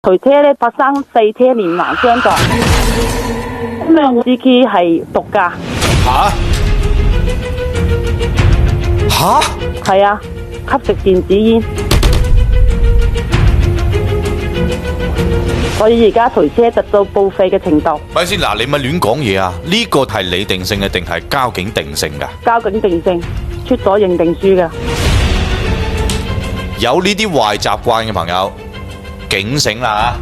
台車咧發生4車連環相撞，咁樣司機係毒駕。吓？係啊，吸食電子煙。所以而家台車達到報廢嘅程度。咪先嗱，你咪亂講嘢啊！呢個係你定性嘅定係交警定性噶？交警定性出咗認定書嘅。有呢啲壞習慣嘅朋友，警醒啦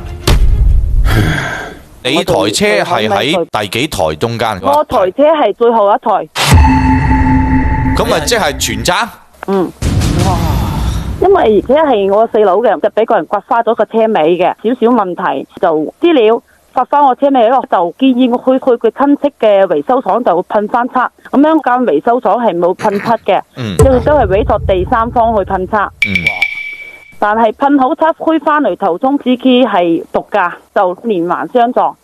吓！你台車係喺第幾台中間？我台車係最後一台。咁咪即係全責？嗯。因為而且係我4樓嘅，就俾個人刮花咗個車尾嘅，少少問題就資料發翻我車尾咯，就建議我去佢親戚嘅維修廠就噴翻漆，咁樣間維修廠係冇噴漆嘅，即係都係委託第三方去噴漆。但係噴好漆開翻嚟頭中司機係毒駕，就連環相撞。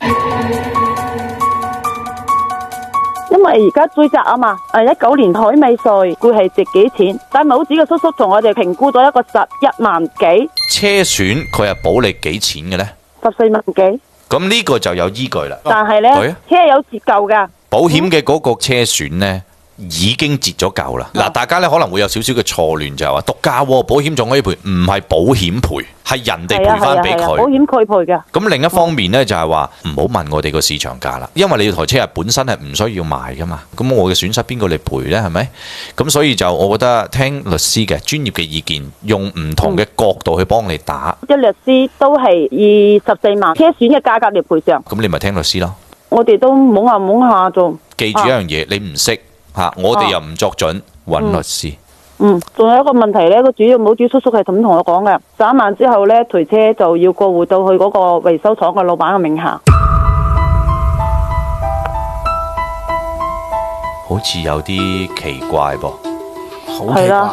因為而家追責啊嘛，19年海味稅佢係值幾錢？但係冇子嘅叔叔同我哋評估咗一個11萬幾。車損佢係保你幾錢嘅呢？14萬幾。咁呢個就有依據啦。但係呢，車有折舊噶。保險嘅嗰個車損呢，已經折咗舊啦。嗱，大家咧可能會有少少嘅錯亂，就係話毒駕保險仲可以賠，唔係保險賠，係人哋賠翻俾佢。保險佢賠嘅。咁另一方面呢，就係話唔好問我哋個市場價啦，因為你台車係本身係唔需要賣噶嘛。咁我嘅損失邊個嚟賠呢？係咪？咁所以就我覺得聽律師嘅專業嘅意見，用唔同嘅角度去幫你打。一律師都係24萬車損嘅價格嚟賠償。咁你咪聽律師咯。我哋都懵下做。記住一樣嘢，你唔識。我哋又唔作準，揾律師。仲有一個問題呢，個主要冇主叔叔係咁同我講嘅，3萬之後呢，台車就要過戶到去嗰個維修廠嘅老闆嘅名下。好似有啲奇怪噃，好奇怪。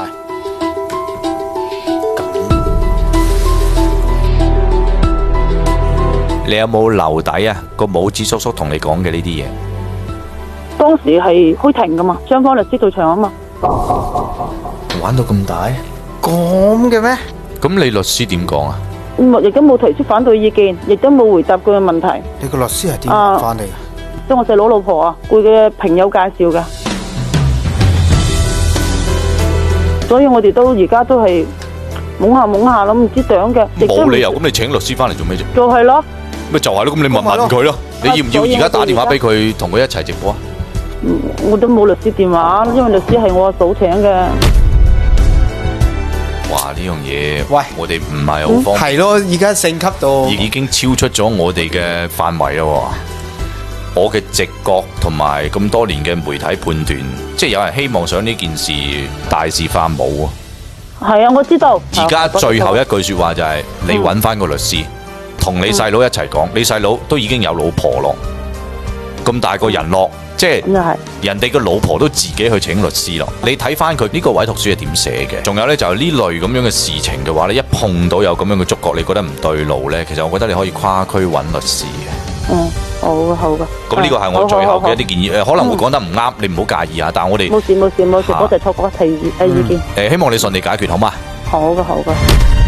你有冇留底啊？個冇子叔叔同你講嘅呢啲嘢？當時係開庭噶嘛，雙方律師到場啊嘛。玩到咁大，咁嘅咩？咁你律師點講啊？亦都冇提出反對意見，亦都冇回答佢嘅問題。你個律師係點翻嚟噶？即係我細佬老婆啊，佢嘅朋友介紹嘅。所以我哋都而家都係懵下咯，唔知點嘅。冇理由咁，你請律師翻嚟做咩啫？就係咯。咪就係咯，咁你問佢咯。你要唔要而家打電話俾佢，同佢一齊直播啊？我都冇律師電話，因為律師係我阿嫂請嘅。哇！呢樣嘢，喂，我哋唔係好方便。係咯，而家升級到已經超出咗我哋嘅範圍咯。我嘅直覺同埋咁多年嘅媒體判斷，即係有人希望想呢件事大事化冇啊。係啊，我知道。而家最後一句說話就係你揾翻個律師，同你細佬一齊講。你細佬都已經有老婆咯，咁大個人咯。即係人哋個老婆都自己去請律師咯。你睇翻佢呢個委託書係點寫嘅？仲有呢，就係呢類咁樣嘅事情嘅話呢，一碰到有咁樣嘅觸覺，你覺得唔對路呢，其實我覺得你可以跨區揾律師嘅。好嘅。咁呢個係我最後嘅一啲建議。可能會講得唔啱，你唔好介意啊。但係我哋冇事，多謝錯哥提意見。希望你順利解決，好嗎？好嘅。